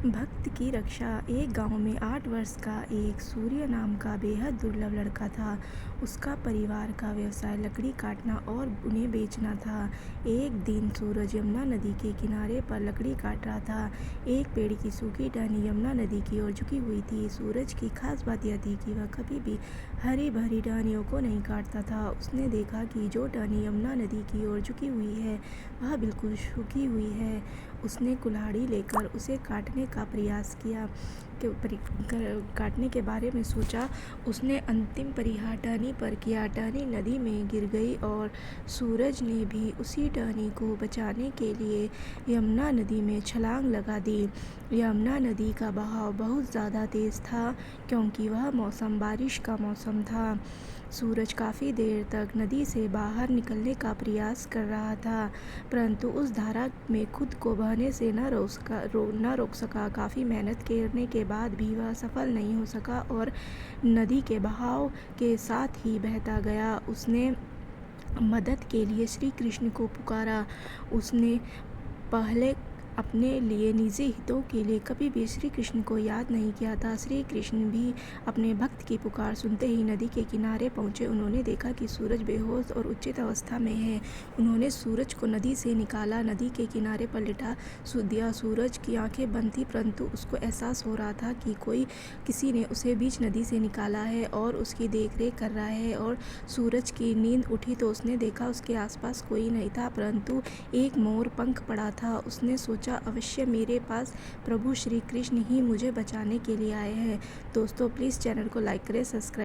भक्त की रक्षा। एक गांव में 8 वर्ष का एक सूर्य नाम का बेहद दुर्लभ लड़का था। उसका परिवार का व्यवसाय लकड़ी काटना और उन्हें बेचना था। एक दिन सूरज यमुना नदी के किनारे पर लकड़ी काट रहा था। एक पेड़ की सूखी टहनी यमुना नदी की ओर झुकी हुई थी। सूरज की खास बात यह थी कि वह कभी भी हरी भरी टहनियों को नहीं काटता था। उसने देखा कि जो टहनी यमुना नदी की ओर झुकी हुई है वह बिल्कुल सूखी हुई है। उसने कुल्हाड़ी लेकर उसे काटने का प्रयास किया काटने के बारे में सोचा। उसने अंतिम प्रहार टहनी पर किया। टहनी नदी में गिर गई और सूरज ने भी उसी टहनी को बचाने के लिए यमुना नदी में छलांग लगा दी। यमुना नदी का बहाव बहुत ज़्यादा तेज़ था क्योंकि वह मौसम बारिश का मौसम था। सूरज काफ़ी देर तक नदी से बाहर निकलने का प्रयास कर रहा था, परंतु उस धारा में खुद को बहने से न रोक सका। काफ़ी मेहनत करने के बाद भी वह सफल नहीं हो सका और नदी के बहाव के साथ ही बहता गया। उसने मदद के लिए श्री कृष्ण को पुकारा। उसने पहले अपने लिए निजी हितों के लिए कभी भी श्री कृष्ण को याद नहीं किया था। श्री कृष्ण भी अपने भक्त की पुकार सुनते ही नदी के किनारे पहुंचे। उन्होंने देखा कि सूरज बेहोश और उच्चित अवस्था में है। उन्होंने सूरज को नदी से निकाला, नदी के किनारे पर लिटा दिया। सूरज की आंखें बंद थी, परंतु उसको एहसास हो रहा था कि किसी ने उसे बीच नदी से निकाला है और उसकी देखरेख कर रहा है। और सूरज की नींद उठी तो उसने देखा उसके आसपास कोई नहीं था, परंतु एक मोर पंख पड़ा था। उसने सोचा, अवश्य मेरे पास प्रभु श्री कृष्ण ही मुझे बचाने के लिए आए हैं। दोस्तों, प्लीज़ चैनल को लाइक करें, सब्सक्राइब